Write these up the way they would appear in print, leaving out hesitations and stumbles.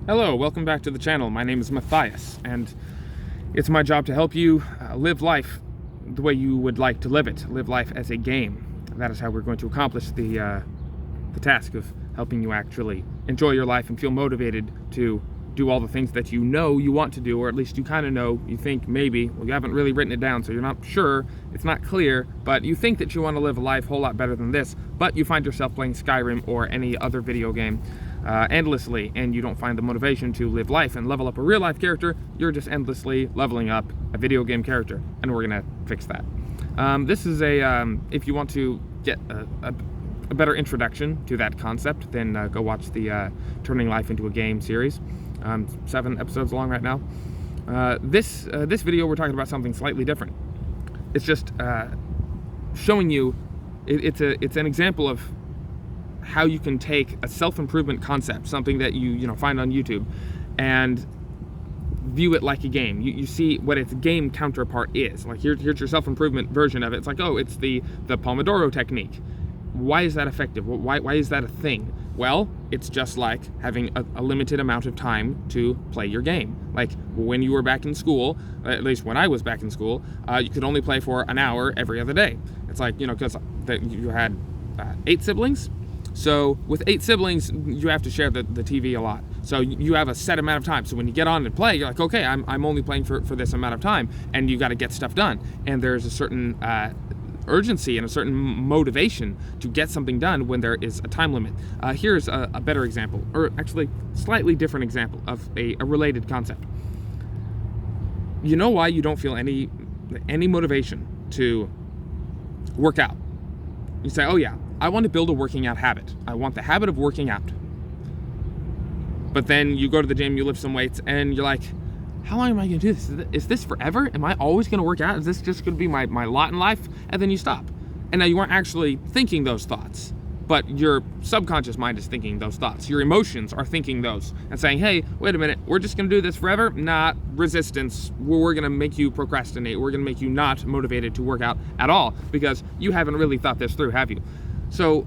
Hello, welcome back to the channel. My name is Matthias, and it's my job to help you live life the way you would like to live it. Live life as a game. That is how we're going to accomplish the task of helping you actually enjoy your life and feel motivated to do all the things that you know you want to do, or at least you kind of know, you think maybe, well, you haven't really written it down, so you're not sure, it's not clear, but you think that you want to live a life a whole lot better than this, but you find yourself playing Skyrim or any other video game endlessly, and you don't find the motivation to live life and level up a real life character. You're just endlessly leveling up a video game character, and we're gonna fix that. This is if you want to get a better introduction to that concept, then go watch the Turning Life into a Game series. 7 episodes long right now. This video, we're talking about something slightly different. It's just showing you, it's an example of how you can take a self-improvement concept, something that you find on YouTube, and view it like a game. You see what its game counterpart is. Like here's your self-improvement version of it. It's like, oh, it's the Pomodoro technique. Why is that effective? Why is that a thing? Well, it's just like having a limited amount of time to play your game. Like when you were back in school, at least when I was back in school, you could only play for an hour every other day. It's like, because you had 8 siblings. So with 8 siblings, you have to share the TV a lot. So you have a set amount of time. So when you get on and play, you're like, okay, I'm only playing for this amount of time, and you got to get stuff done. And there's a certain urgency and a certain motivation to get something done when there is a time limit. Here's a better example, or actually slightly different example of a related concept. You know why you don't feel any motivation to work out? You say, oh yeah, I want to build a working out habit. I want the habit of working out. But then you go to the gym, you lift some weights, and you're like, how long am I going to do this? Is this forever? Am I always going to work out? Is this just going to be my lot in life? And then you stop. And now you weren't actually thinking those thoughts, but your subconscious mind is thinking those thoughts. Your emotions are thinking those and saying, hey, wait a minute, we're just going to do this forever? Nah, resistance. We're going to make you procrastinate. We're going to make you not motivated to work out at all because you haven't really thought this through, have you? So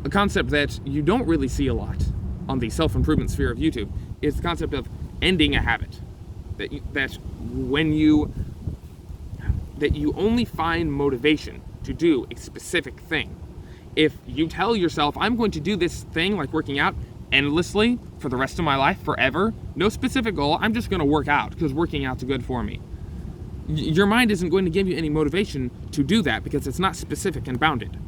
a concept that you don't really see a lot on the self-improvement sphere of YouTube is the concept of ending a habit. That you only find motivation to do a specific thing. If you tell yourself, I'm going to do this thing like working out endlessly for the rest of my life, forever, no specific goal, I'm just going to work out because working out's good for me. Your mind isn't going to give you any motivation to do that because it's not specific and bounded.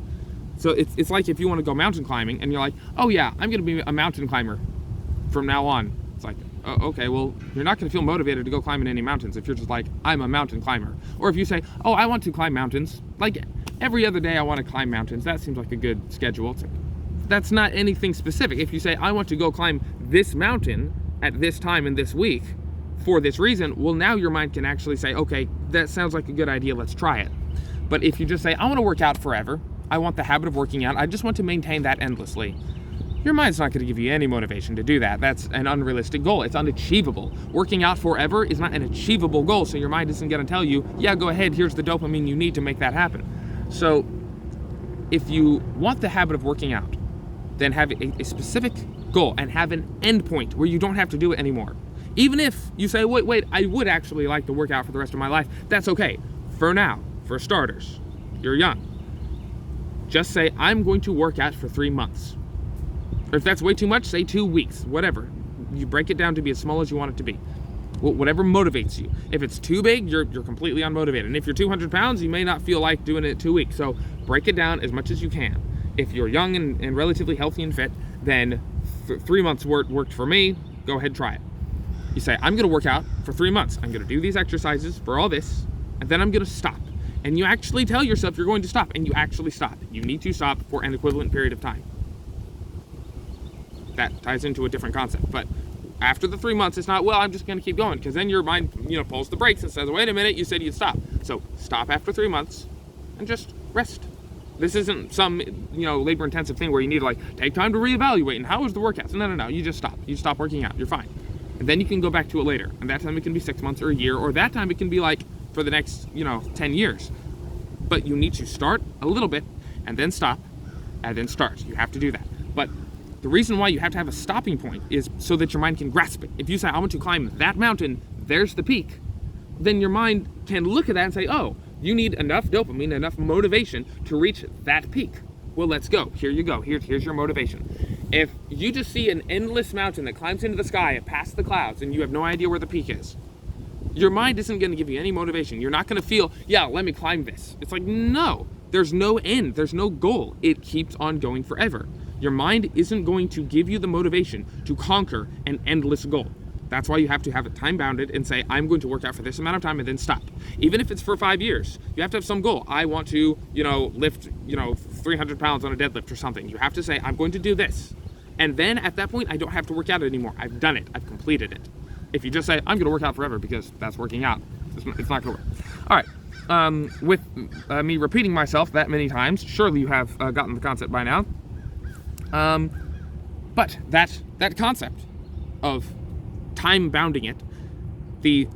So it's like if you want to go mountain climbing and you're like, oh yeah, I'm going to be a mountain climber from now on. It's like, oh, okay, well, you're not going to feel motivated to go climbing any mountains if you're just like, I'm a mountain climber. Or if you say, oh, I want to climb mountains, like every other day I want to climb mountains, that seems like a good schedule. It's like, that's not anything specific. If you say, I want to go climb this mountain at this time in this week for this reason, well, now your mind can actually say, okay, that sounds like a good idea, let's try it. But if you just say, I want to work out forever, I want the habit of working out, I just want to maintain that endlessly, your mind's not going to give you any motivation to do that. That's an unrealistic goal. It's unachievable. Working out forever is not an achievable goal, so your mind isn't going to tell you, yeah, go ahead, here's the dopamine you need to make that happen. So if you want the habit of working out, then have a specific goal and have an end point where you don't have to do it anymore. Even if you say, wait, I would actually like to work out for the rest of my life, that's okay. For now, for starters, you're young. Just say, I'm going to work out for 3 months. Or if that's way too much, say 2 weeks, whatever. You break it down to be as small as you want it to be. Whatever motivates you. If it's too big, you're completely unmotivated. And if you're 200 pounds, you may not feel like doing it 2 weeks. So break it down as much as you can. If you're young and relatively healthy and fit, then 3 months worked for me. Go ahead, try it. You say, I'm going to work out for 3 months. I'm going to do these exercises for all this, and then I'm going to stop. And you actually tell yourself you're going to stop, and you actually stop. You need to stop for an equivalent period of time. That ties into a different concept. But after the 3 months, it's not, well, I'm just going to keep going, because then your mind, pulls the brakes and says, wait a minute, you said you'd stop. So stop after 3 months and just rest. This isn't some, labor-intensive thing where you need to, take time to reevaluate and how was the workout? So no. You just stop. You stop working out. You're fine. And then you can go back to it later. And that time it can be 6 months or a year, or that time it can be for the next, 10 years. But you need to start a little bit and then stop and then start. You have to do that. But The reason why you have to have a stopping point is so that your mind can grasp it. If you say, I want to climb that mountain, there's the peak, then your mind can look at that and say, oh, you need enough dopamine, enough motivation to reach that peak. Well, let's go. Here you go. Here's your motivation. If you just see an endless mountain that climbs into the sky and past the clouds and you have no idea where the peak is, your mind isn't going to give you any motivation. You're not going to feel, yeah, let me climb this. It's like, no, there's no end. There's no goal. It keeps on going forever. Your mind isn't going to give you the motivation to conquer an endless goal. That's why you have to have it time bounded and say, I'm going to work out for this amount of time and then stop. Even if it's for 5 years, you have to have some goal. I want to, lift, 300 pounds on a deadlift or something. You have to say, I'm going to do this. And then at that point, I don't have to work out anymore. I've done it. I've completed it. If you just say, I'm going to work out forever because that's working out, it's not going to work. All right. With me repeating myself that many times, surely you have gotten the concept by now. But that concept of time bounding it, the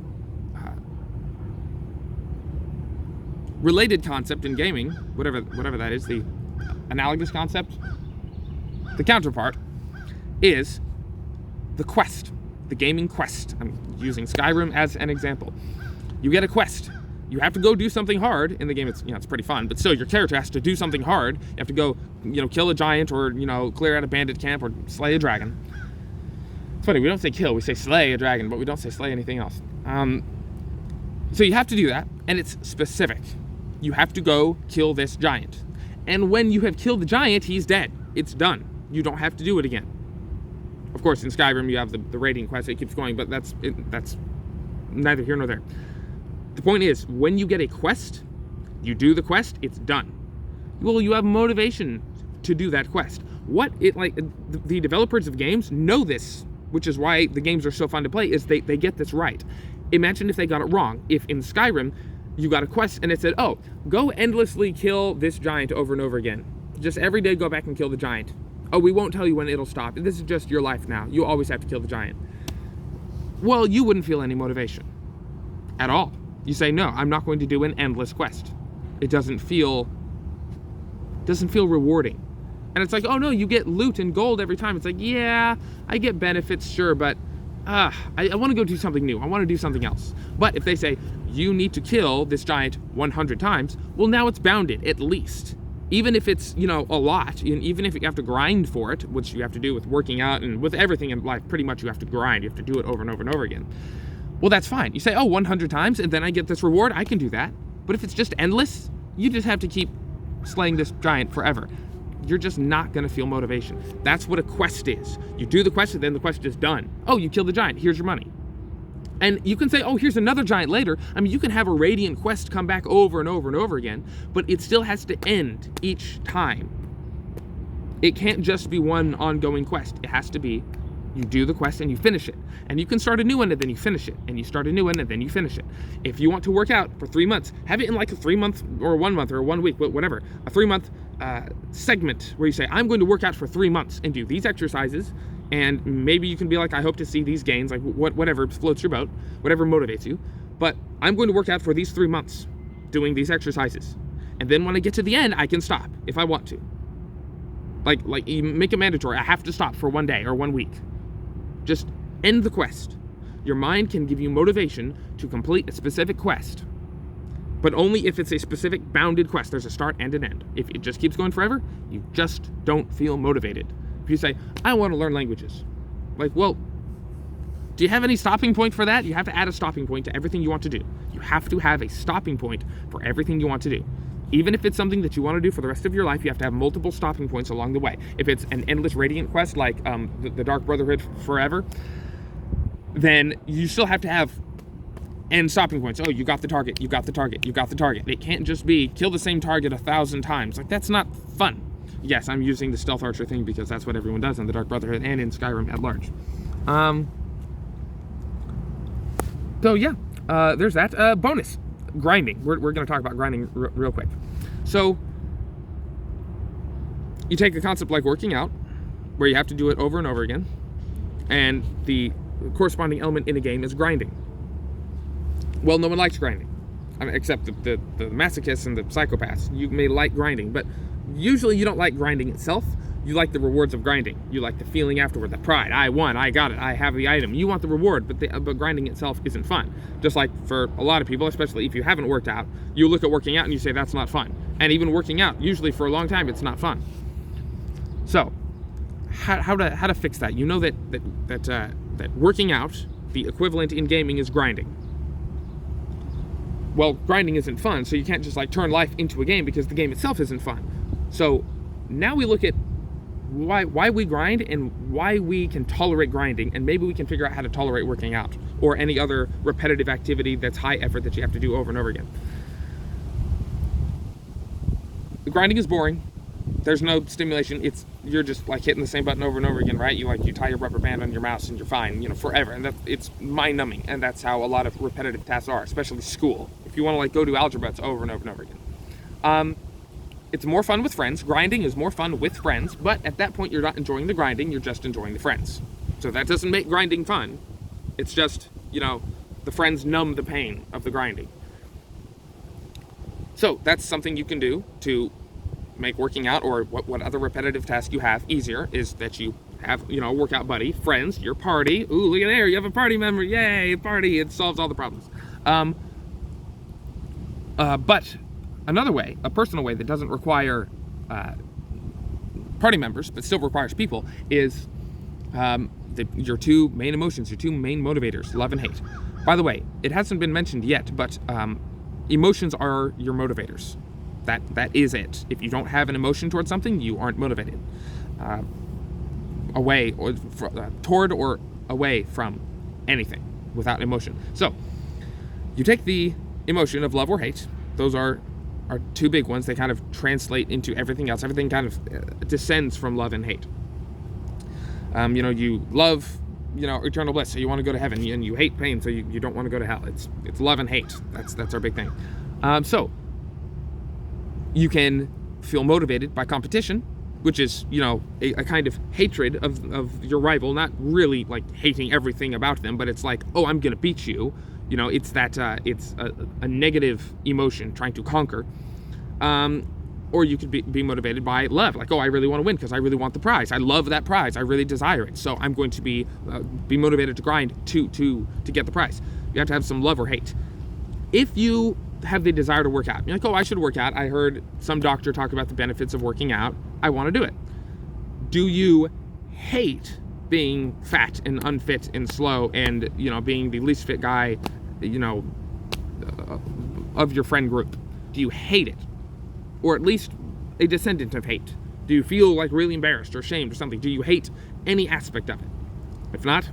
related concept in gaming, whatever that is, the analogous concept, the counterpart is the quest, the gaming quest. I'm using Skyrim as an example. You get a quest. You have to go do something hard in the game. It's pretty fun, but still your character has to do something hard. You have to go, kill a giant or, clear out a bandit camp or slay a dragon. It's funny, we don't say kill, we say slay a dragon, but we don't say slay anything else. So you have to do that, and it's specific. You have to go kill this giant. And when you have killed the giant, he's dead. It's done. You don't have to do it again. Of course, in Skyrim, you have the raiding quest, it keeps going, but that's neither here nor there. The point is, when you get a quest, you do the quest, it's done. Well, you have motivation to do that quest. The developers of games know this, which is why the games are so fun to play, is they get this right. Imagine if they got it wrong. If in Skyrim, you got a quest and it said, oh, go endlessly kill this giant over and over again. Just every day go back and kill the giant. Oh, we won't tell you when it'll stop. This is just your life now. You always have to kill the giant. Well, you wouldn't feel any motivation at all. You say, no, I'm not going to do an endless quest. It doesn't feel rewarding. And it's like, oh no, you get loot and gold every time. It's like, yeah, I get benefits, sure, but I want to go do something new. I want to do something else. But if they say, you need to kill this giant 100 times, well, now it's bounded, at least. Even if it's, a lot, and even if you have to grind for it, which you have to do with working out and with everything in life, pretty much you have to grind. You have to do it over and over and over again. Well, that's fine. You say, oh, 100 times, and then I get this reward. I can do that. But if it's just endless, you just have to keep slaying this giant forever. You're just not going to feel motivation. That's what a quest is. You do the quest, and then the quest is done. Oh, you killed the giant. Here's your money. And you can say, oh, here's another giant later. I mean, you can have a radiant quest come back over and over and over again, but it still has to end each time. It can't just be one ongoing quest. It has to be, you do the quest and you finish it. And you can start a new one and then you finish it. And you start a new one and then you finish it. If you want to work out for 3 months, have it in like a 3 month or 1 month or 1 week, whatever. A 3 month segment where you say, I'm going to work out for 3 months and do these exercises. And maybe you can be like, I hope to see these gains, like whatever floats your boat, whatever motivates you. But I'm going to work out for these 3 months doing these exercises. And then when I get to the end, I can stop if I want to. Like you make it mandatory. I have to stop for 1 day or 1 week. Just end the quest. Your mind can give you motivation to complete a specific quest, but only if it's a specific bounded quest. There's a start and an end. If it just keeps going forever, you just don't feel motivated. If you say, I want to learn languages, like, well, do you have any stopping point for that? You have to add a stopping point to everything you want to do. You have to have a stopping point for everything you want to do. Even if it's something that you want to do for the rest of your life, you have to have multiple stopping points along the way. If it's an endless radiant quest like the Dark Brotherhood Forever, then you still have to have end stopping points. Oh, you got the target, you got the target, you got the target. It can't just be kill the same target 1,000 times. Like, that's not fun. Yes, I'm using the stealth archer thing because that's what everyone does in the Dark Brotherhood and in Skyrim at large. So yeah, there's that. Bonus, grinding. We're going to talk about grinding real quick. So you take a concept like working out, where you have to do it over and over again, and the corresponding element in a game is grinding. Well, no one likes grinding, except the masochists and the psychopaths. You may like grinding, but usually you don't like grinding itself. You like the rewards of grinding. You like the feeling afterward, the pride. I won, I got it, I have the item. You want the reward, but grinding itself isn't fun. Just like for a lot of people, especially if you haven't worked out, you look at working out and you say that's not fun. And even working out, usually for a long time, it's not fun. So, how to fix that? You know that working out, the equivalent in gaming is grinding. Well, grinding isn't fun, so you can't just like turn life into a game because the game itself isn't fun. So now we look at why we grind and why we can tolerate grinding, and maybe we can figure out how to tolerate working out or any other repetitive activity that's high effort that you have to do over and over again. Grinding is boring. There's no stimulation. You're just like hitting the same button over and over again, right? You tie your rubber band on your mouse and you're fine, forever. And it's mind numbing. And that's how a lot of repetitive tasks are, especially school. If you want to like go do algebra, it's over and over and over again. It's more fun with friends. Grinding is more fun with friends, but at that point you're not enjoying the grinding, you're just enjoying the friends. So that doesn't make grinding fun. It's just, the friends numb the pain of the grinding. So that's something you can do to make working out or what other repetitive task you have easier, is that you have, a workout buddy, friends, your party. Ooh, look at there, you have a party member. Yay, party. It solves all the problems. But another way, a personal way that doesn't require party members, but still requires people, is your two main emotions, your two main motivators, love and hate. By the way, it hasn't been mentioned yet, but emotions are your motivators. That is it. If you don't have an emotion towards something, you aren't motivated. Away or toward or away from anything without emotion. So you take the emotion of love or hate. Those are two big ones. They kind of translate into everything else. Everything kind of descends from love and hate. You love, eternal bliss, so you want to go to heaven, and you hate pain, so you don't want to go to hell. It's love and hate. That's our big thing. So you can feel motivated by competition, which is, a kind of hatred of your rival, not really like hating everything about them, but it's like, oh, I'm gonna beat you. It's that it's a negative emotion trying to conquer. Or you could be motivated by love, like, oh, I really want to win because I really want the prize. I love that prize. I really desire it. So I'm going to be motivated to grind to get the prize. You have to have some love or hate. If you have the desire to work out, you're like, oh, I should work out. I heard some doctor talk about the benefits of working out. I want to do it. Do you hate being fat and unfit and slow and, being the least fit guy, of your friend group? Do you hate it? Or at least a descendant of hate? Do you feel like really embarrassed or ashamed or something? Do you hate any aspect of it? If not,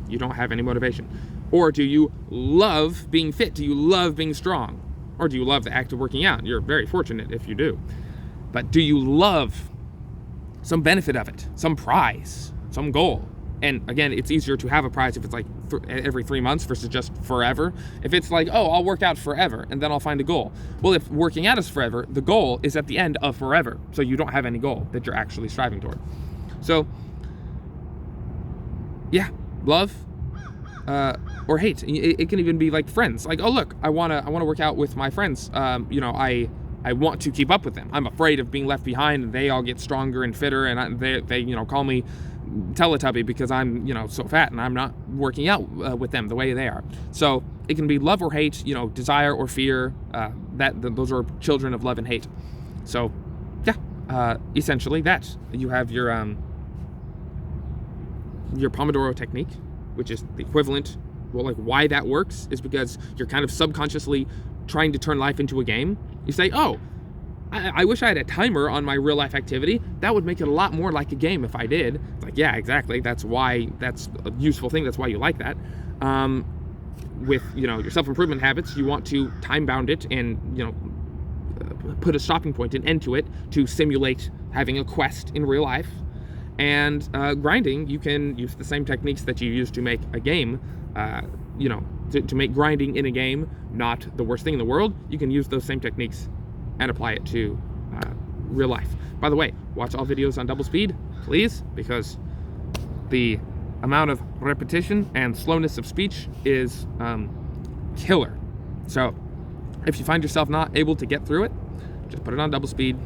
you don't have any motivation. Or do you love being fit? Do you love being strong? Or do you love the act of working out? You're very fortunate if you do. But do you love some benefit of it? Some prize? Some goal? And again, it's easier to have a prize if it's like every 3 months versus just forever. If it's like, oh, I'll work out forever and then I'll find a goal. Well, if working out is forever, the goal is at the end of forever. So you don't have any goal that you're actually striving toward. So, yeah, love or hate. It can even be like friends. Like, oh, look, I wanna work out with my friends. I want to keep up with them. I'm afraid of being left behind, and they all get stronger and fitter, and they call me Teletubby because I'm so fat and I'm not working out with them the way they are. So it can be love or hate, desire or fear. Those are children of love and hate. So yeah, essentially that. You have your Pomodoro technique, which is the equivalent. Well, like why that works is because you're kind of subconsciously trying to turn life into a game. You say, oh, I wish I had a timer on my real life activity. That would make it a lot more like a game if I did. It's like, yeah, exactly. That's why that's a useful thing. That's why you like that. With, your self-improvement habits, you want to time bound it and, put a stopping point, an end to it, to simulate having a quest in real life. And grinding, you can use the same techniques that you use to make a game, to make grinding in a game not the worst thing in the world. You can use those same techniques and apply it to real life. By the way, watch all videos on double speed, please, because the amount of repetition and slowness of speech is killer. So if you find yourself not able to get through it, just put it on double speed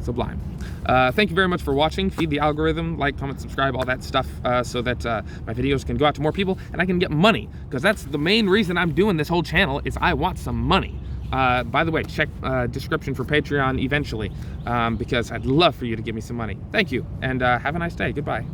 Sublime. Thank you very much for watching. Feed the algorithm, like, comment, subscribe, all that stuff, so that my videos can go out to more people and I can get money, because that's the main reason I'm doing this whole channel, is I want some money. By the way, check description for Patreon eventually, because I'd love for you to give me some money. Thank you, and have a nice day. Goodbye.